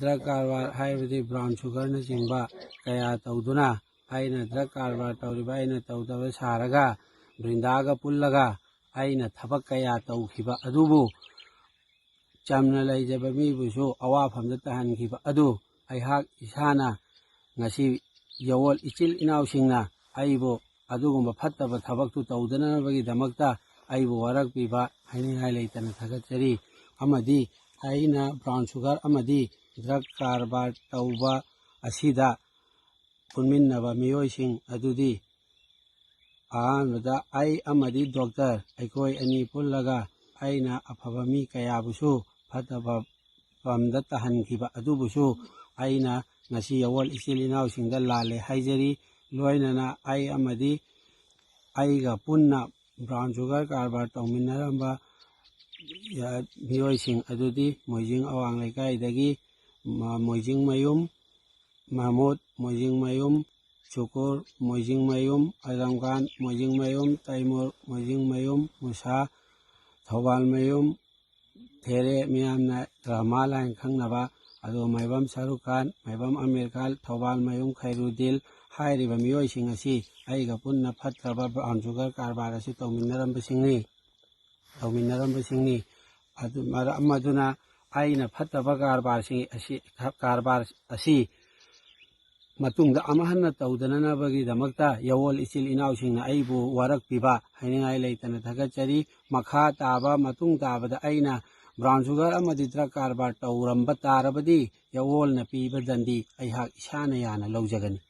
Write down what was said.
Drug ꯀꯔꯕꯥꯔ ꯍꯥꯏꯕꯗꯤ brown ꯁꯨꯒꯔꯅꯆꯤꯡꯕ ꯀꯌꯥ ꯇꯧꯗꯨꯅ ꯑꯩꯅ ꯗ꯭ꯔꯒ ꯀꯔꯕꯥꯔ ꯇꯧꯔꯤꯕ ꯑꯩꯅ ꯇꯧꯗꯕ ꯁꯥꯔꯒ ꯕ꯭ꯔꯤꯟꯗꯥꯒ ꯄꯨꯜꯂꯒ ꯑꯩꯅ ꯊꯕꯛ ꯀꯌꯥ ꯇꯧꯈꯤꯕ ꯑꯗꯨꯕꯨ ꯆꯝꯅ ꯂꯩꯖꯕ ꯃꯤꯕꯨꯁꯨ ꯑꯋꯥꯐꯝꯗ ꯇꯥꯍꯟꯈꯤꯕ ꯑꯗꯨ ꯑꯩꯍꯥꯛ ꯏꯁꯥꯅ ꯉꯁꯤ ꯌꯥꯋꯣꯜ ꯏꯆꯤꯜ ꯏꯅꯥꯎꯁꯤꯡꯅ ꯑꯩꯕꯨ ꯑꯗꯨꯒꯨꯝꯕ ꯐꯠꯇꯕ ꯊꯕꯛꯇꯨ ꯇꯧꯗꯅꯕꯒꯤꯗꯃꯛꯇ ꯑꯩꯕꯨ ꯋꯥꯔꯛꯄꯤꯕ ꯍꯥꯏꯅꯤꯡꯉꯥꯏ ꯂꯩꯇꯅ ꯊꯥꯒꯠꯆꯔꯤ ꯑꯃꯗꯤ ꯑꯩꯅ ꯕ꯭ꯔꯥꯎꯟ ꯁꯨꯒꯔ ꯑꯃꯗꯤ ꯗ꯭ꯔꯒ ꯀꯔꯕꯥꯔ ꯇꯧꯕ ꯑꯁꯤꯗ ꯄꯨꯟꯃꯤꯟꯅꯕ ꯃꯤꯑꯣꯏꯁꯤꯡ ꯑꯗꯨꯗꯤ ꯑꯍꯥꯟꯕꯗ ꯑꯩ ꯑꯃꯗꯤ ꯗꯣꯛꯇꯔ ꯑꯩꯈꯣꯏ ꯑꯅꯤ ꯄꯨꯜꯂꯒ ꯑꯩꯅ ꯑꯐꯕ ꯃꯤ ꯀꯌꯥꯕꯨꯁꯨ ꯐꯠꯇꯕ ꯐꯝꯗ ꯇꯥꯍꯟꯈꯤꯕ ꯑꯗꯨꯕꯨꯁꯨ ꯑꯩꯅ ꯉꯁꯤ ꯌꯥꯋꯣꯜ ꯏꯆꯤꯜ ꯏꯅꯥꯎꯁꯤꯡꯗ ꯂꯥꯜꯂꯦ ꯍꯥꯏꯖꯔꯤ ꯂꯣꯏꯅꯅ ꯑꯩ ꯑꯃꯗꯤ ꯑꯩꯒ ꯄꯨꯟꯅ ꯕ꯭ꯔꯥꯎꯟ ꯁꯨꯒꯔ ꯀꯔꯕꯥꯔ ꯇꯧꯃꯤꯟꯅꯔꯝꯕ ꯃꯤꯑꯣꯏꯁꯤꯡ ꯑꯗꯨꯗꯤ ꯃꯣꯏꯖꯤꯡ ꯑꯋꯥꯡ ꯂꯩꯀꯥꯏꯗꯒꯤ ꯃꯣꯏꯖꯤꯡꯃꯌꯨꯝ ꯃꯍꯃꯨꯗ, ꯃꯣꯏꯖꯤꯡꯃꯌꯨꯝ ꯁꯨꯀꯨꯔ, ꯃꯣꯏꯖꯤꯡꯃꯌꯨꯝ ꯑꯖꯝꯈꯥꯟ, ꯃꯣꯏꯖꯤꯡꯃꯌꯨꯝ ꯇꯩꯃꯨꯔ, ꯃꯣꯏꯖꯤꯡꯃꯌꯨꯝ ꯃꯨꯁꯥ, ꯊꯧꯕꯥꯜꯃꯌꯨꯝ ꯊꯦꯔꯦ ꯃꯤꯌꯥꯝꯅ ꯔꯍꯃꯥꯟ ꯍꯥꯏꯅ ꯈꯪꯅꯕ ꯑꯗꯨꯒ ꯃꯥꯏꯕꯝ ꯁꯔꯨꯛ ꯈꯥꯟ, ꯃꯥꯏꯕꯝ ꯑꯃꯤꯔ ꯈꯥꯟ, ꯊꯧꯕꯥꯜꯃꯌꯨꯝ ꯈꯩꯔꯨꯗꯤꯟ ꯍꯥꯏꯔꯤꯕ ꯃꯤꯑꯣꯏꯁꯤꯡ ꯑꯁꯤ ꯑꯩꯒ ꯄꯨꯟꯅ ꯐꯠꯇ꯭ꯔꯕ ꯕ꯭ꯔꯥꯎꯟ ꯁꯨꯒꯔ ꯀꯔꯕꯥꯔ ꯑꯁꯤ ꯇꯧꯃꯤꯟꯅꯔꯝꯕꯁꯤꯡꯅꯤ ꯑꯗꯨꯅ ꯑꯩꯅ ꯐꯠꯇꯕ ꯀꯔꯕꯥꯔ ꯑꯁꯤ ꯃꯇꯨꯡꯗ ꯑꯃꯨꯛ ꯍꯟꯅ ꯇꯧꯗꯅꯕꯒꯤꯗꯃꯛꯇ ꯌꯥꯋꯣꯜ ꯏꯆꯤꯜ ꯏꯅꯥꯎꯁꯤꯡꯅ ꯑꯩꯕꯨ ꯋꯥꯔꯛꯄꯤꯕ ꯍꯥꯏꯅꯤꯡꯉꯥꯏ ꯂꯩꯇꯅ ꯊꯥꯒꯠꯆꯔꯤ ꯃꯈꯥ ꯇꯥꯕ ꯃꯇꯨꯡ ꯇꯥꯕꯗ ꯑꯩꯅ ꯕ꯭ꯔꯥꯎꯟ ꯁꯨꯒꯔ ꯑꯃꯗꯤ ꯗ꯭ꯔꯒ ꯀꯔꯕꯥꯔ ꯇꯧꯔꯝꯕ ꯇꯥꯔꯕꯗꯤ ꯌꯥꯋꯣꯜꯅ ꯄꯤꯕ ꯗꯟꯗꯤ ꯑꯩꯍꯥꯛ ꯏꯁꯥꯅ ꯌꯥꯅ ꯂꯧꯖꯒꯅꯤ꯫